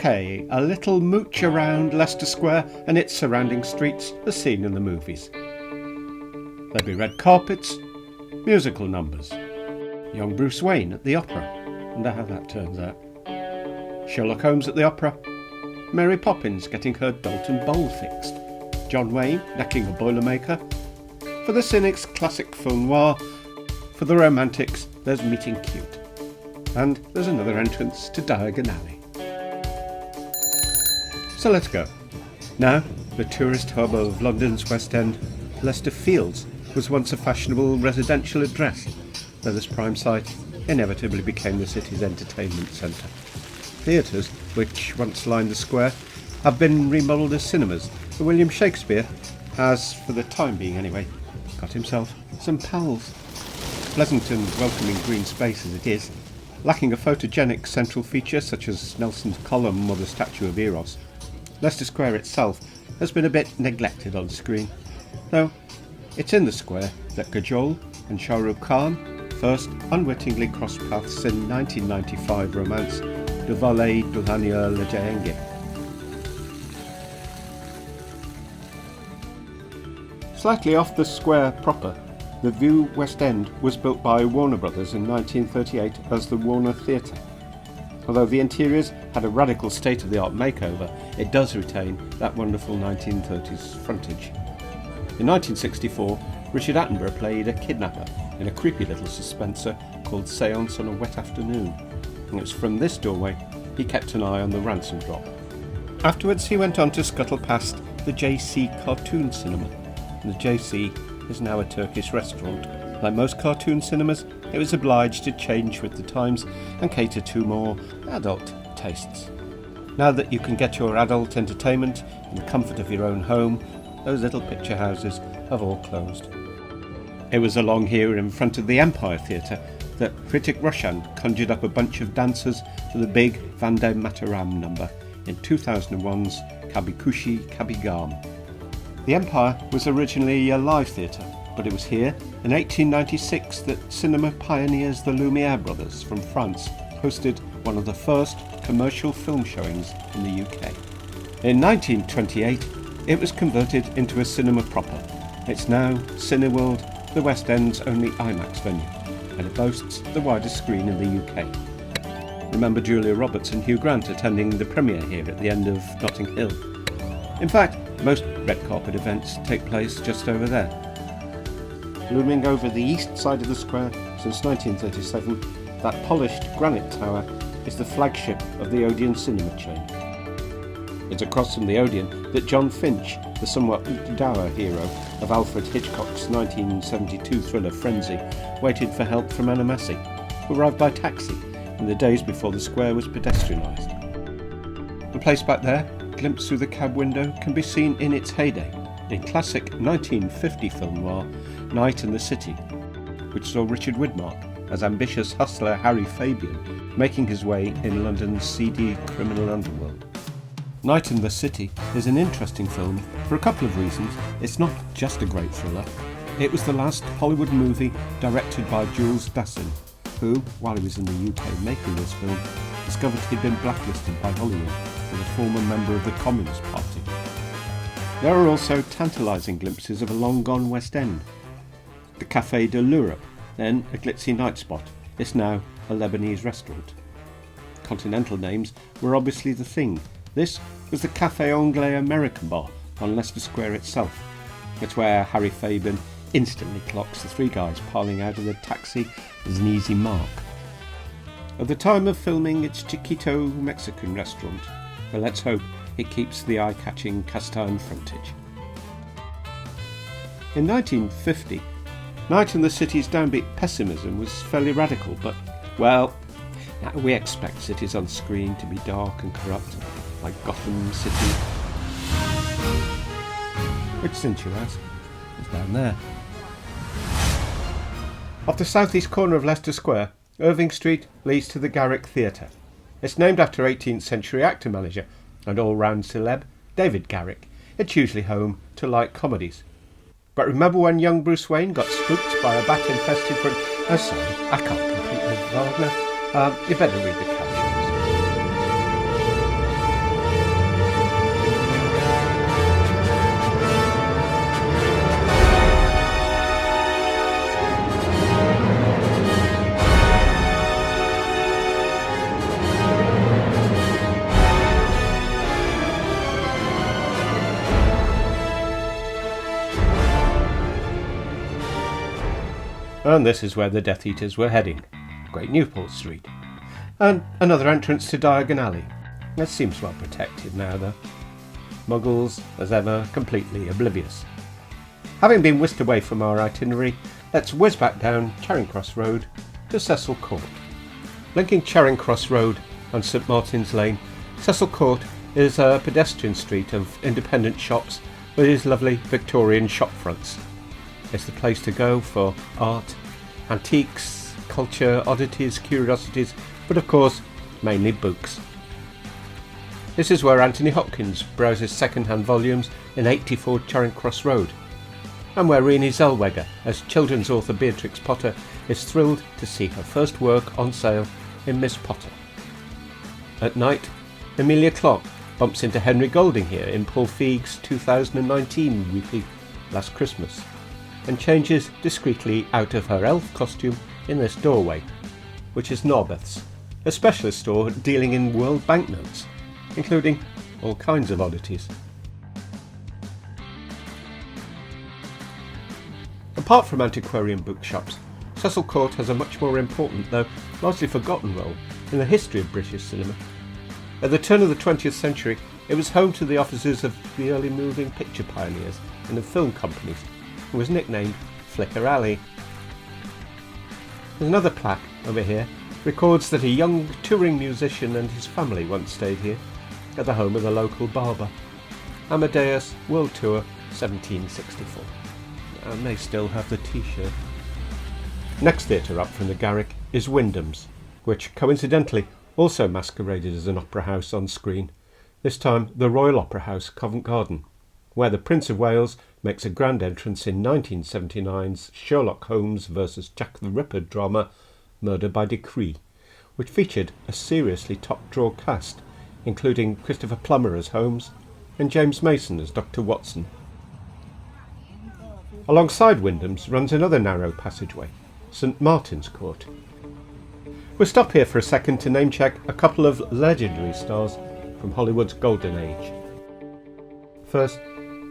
Okay, a little mooch around Leicester Square and its surrounding streets as seen in the movies. There'd be red carpets, musical numbers, young Bruce Wayne at the opera, wonder how that turns out, Sherlock Holmes at the opera, Mary Poppins getting her Dalton bowl fixed, John Wayne necking a boilermaker. For the cynics, classic film noir. For the romantics, there's Meeting Cute. And there's another entrance to Diagon Alley. So let's go. Now, the tourist hub of London's West End, Leicester Fields was once a fashionable residential address, though this prime site inevitably became the city's entertainment centre. Theatres, which once lined the square, have been remodelled as cinemas, for William Shakespeare has, for the time being anyway, got himself some pals. Pleasant and welcoming green space as it is, lacking a photogenic central feature such as Nelson's column or the statue of Eros, Leicester Square itself has been a bit neglected on screen, though it's in the square that Kajol and Shah Rukh Khan first unwittingly crossed paths in 1995 romance Dilwale Dulhania Jayenge. Slightly off the square proper, the View West End was built by Warner Brothers in 1938 as the Warner Theatre. Although the interiors had a radical state-of-the-art makeover, it does retain that wonderful 1930s frontage. In 1964, Richard Attenborough played a kidnapper in a creepy little suspenser called Seance on a Wet Afternoon, and it was from this doorway he kept an eye on the ransom drop. Afterwards he went on to scuttle past the JC Cartoon Cinema, and the JC is now a Turkish restaurant. Like most cartoon cinemas, it was obliged to change with the times and cater to more adult tastes. Now that you can get your adult entertainment in the comfort of your own home, those little picture houses have all closed. It was along here in front of the Empire Theatre that Hrithik Roshan conjured up a bunch of dancers for the big Vande Mataram number in 2001's Kabhi Khushi, Kabhi Gham. The Empire was originally a live theatre, but it was here in 1896 that cinema pioneers the Lumiere brothers from France hosted one of the first commercial film showings in the UK. In 1928, it was converted into a cinema proper. It's now Cineworld, the West End's only IMAX venue, and it boasts the widest screen in the UK. Remember Julia Roberts and Hugh Grant attending the premiere here at the end of Notting Hill. In fact, most red carpet events take place just over there. Looming over the east side of the square since 1937, that polished granite tower is the flagship of the Odeon cinema chain. It's across from the Odeon that John Finch, the somewhat dour hero of Alfred Hitchcock's 1972 thriller Frenzy, waited for help from Anna Massey, who arrived by taxi in the days before the square was pedestrianised. The place back there, glimpsed through the cab window, can be seen in its heyday in classic 1950 film noir Night in the City, which saw Richard Widmark as ambitious hustler Harry Fabian making his way in London's seedy criminal underworld. Night in the City is an interesting film for a couple of reasons. It's not just a great thriller, it was the last Hollywood movie directed by Jules Dassin, who, while he was in the UK making this film, discovered he'd been blacklisted by Hollywood as a former member of the Communist Party. There are also tantalising glimpses of a long-gone West End. The Café de l'Europe, then a glitzy night spot, is now a Lebanese restaurant. Continental names were obviously the thing. This was the Café Anglais American bar on Leicester Square itself. It's where Harry Fabian instantly clocks the three guys piling out of the taxi as an easy mark. At the time of filming, it's Chiquito Mexican restaurant, but let's hope it keeps the eye-catching cast-iron frontage. In 1950, Night in the City's downbeat pessimism was fairly radical, but, well, we expect cities on screen to be dark and corrupt, like Gotham City. Which, since you ask, is down there. Off the southeast corner of Leicester Square, Irving Street leads to the Garrick Theatre. It's named after 18th century actor manager and all-round celeb David Garrick. It's usually home to light comedies. But remember when young Bruce Wayne got spooked by a bat-infested Oh sorry, I can't compete with Wagner. You better read the captions. And this is where the Death Eaters were heading, Great Newport Street. And another entrance to Diagon Alley. It seems well protected now though. Muggles, as ever, completely oblivious. Having been whisked away from our itinerary, let's whiz back down Charing Cross Road to Cecil Court. Linking Charing Cross Road and St Martin's Lane, Cecil Court is a pedestrian street of independent shops with its lovely Victorian shop fronts. It's the place to go for art, antiques, culture, oddities, curiosities, but of course, mainly books. This is where Anthony Hopkins browses second-hand volumes in 84 Charing Cross Road, and where Renée Zellweger, as children's author Beatrix Potter, is thrilled to see her first work on sale in Miss Potter. At night, Emilia Clarke bumps into Henry Golding here in Paul Feig's 2019 weekly Last Christmas, and changes discreetly out of her elf costume in this doorway, which is Norbeth's, a specialist store dealing in world banknotes, including all kinds of oddities. Apart from antiquarian bookshops, Cecil Court has a much more important, though largely forgotten role in the history of British cinema. At the turn of the 20th century, it was home to the offices of the early moving picture pioneers and of film companies, and was nicknamed Flicker Alley. There's another plaque over here, records that a young touring musician and his family once stayed here, at the home of the local barber. Amadeus World Tour 1764. And they still have the t-shirt. Next theatre up from the Garrick is Wyndham's, which coincidentally also masqueraded as an opera house on screen, this time the Royal Opera House, Covent Garden, where the Prince of Wales makes a grand entrance in 1979's Sherlock Holmes vs Jack the Ripper drama Murder by Decree, which featured a seriously top-draw cast, including Christopher Plummer as Holmes and James Mason as Dr. Watson. Alongside Wyndham's runs another narrow passageway, St Martin's Court. We'll stop here for a second to name-check a couple of legendary stars from Hollywood's golden age. First,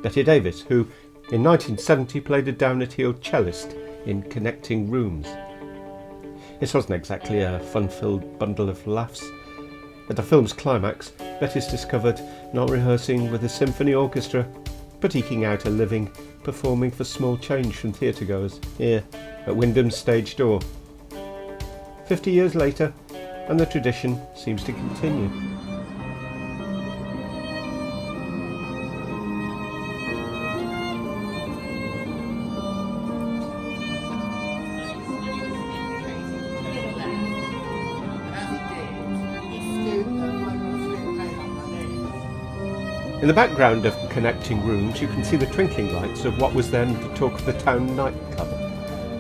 Bette Davis, who in 1970 played a down-at-heel cellist in Connecting Rooms. This wasn't exactly a fun-filled bundle of laughs. At the film's climax, Betty's discovered not rehearsing with a symphony orchestra, but eking out a living performing for small change from theatregoers here at Wyndham's stage door. 50 years later, and the tradition seems to continue. In the background of Connecting Rooms, you can see the twinkling lights of what was then the talk of the town nightclub,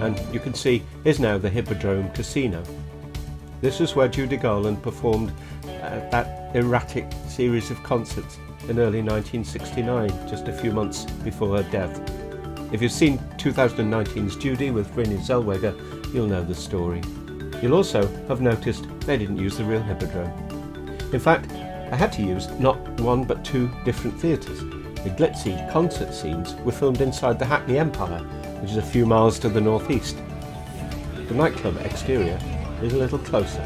and you can see is now the Hippodrome Casino. This was where Judy Garland performed that erratic series of concerts in early 1969, just a few months before her death. If you've seen 2019's Judy with Renée Zellweger, you'll know the story. You'll also have noticed they didn't use the real Hippodrome. In fact, I had to use not one but two different theatres. The glitzy concert scenes were filmed inside the Hackney Empire, which is a few miles to the northeast. The nightclub exterior is a little closer.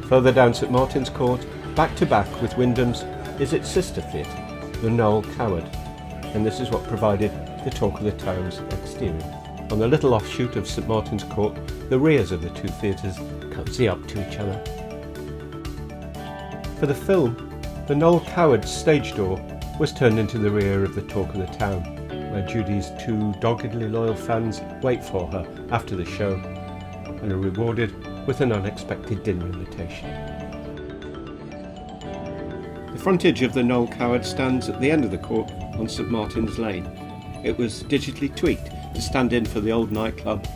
Further down St Martin's Court, back to back with Wyndham's, is its sister theatre, the Noel Coward, and this is what provided the talk of the town's exterior. On the little offshoot of St Martin's Court, the rears of the two theatres cosy up to each other. For the film, the Noel Coward stage door was turned into the rear of the talk of the town, where Judy's two doggedly loyal fans wait for her after the show and are rewarded with an unexpected dinner invitation. The frontage of the Noel Coward stands at the end of the court on St Martin's Lane. It was digitally tweaked to stand in for the old nightclub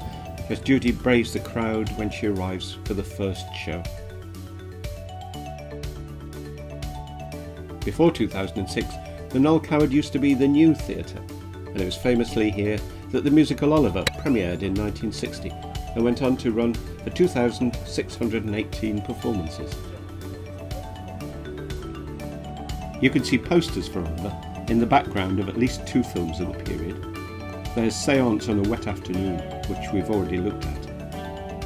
as Judy braves the crowd when she arrives for the first show. Before 2006, the Noel Coward used to be the New Theatre, and it was famously here that the musical Oliver premiered in 1960 and went on to run for 2,618 performances. You can see posters for Oliver in the background of at least 2 films of the period. There's Seance on a Wet Afternoon, which we've already looked at,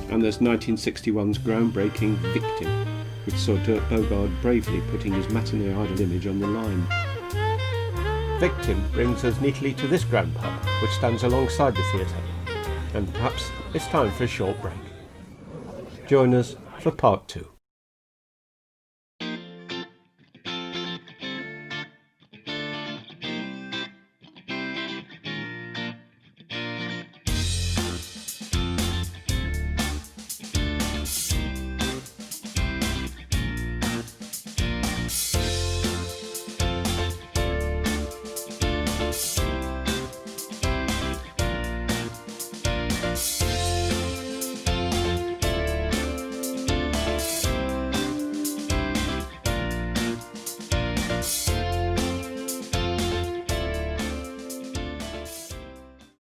and there's 1961's groundbreaking Victim, which saw Dirk Bogarde bravely putting his matinee idol image on the line. Victim brings us neatly to this grand pub, which stands alongside the theatre, and perhaps it's time for a short break. Join us for part 2.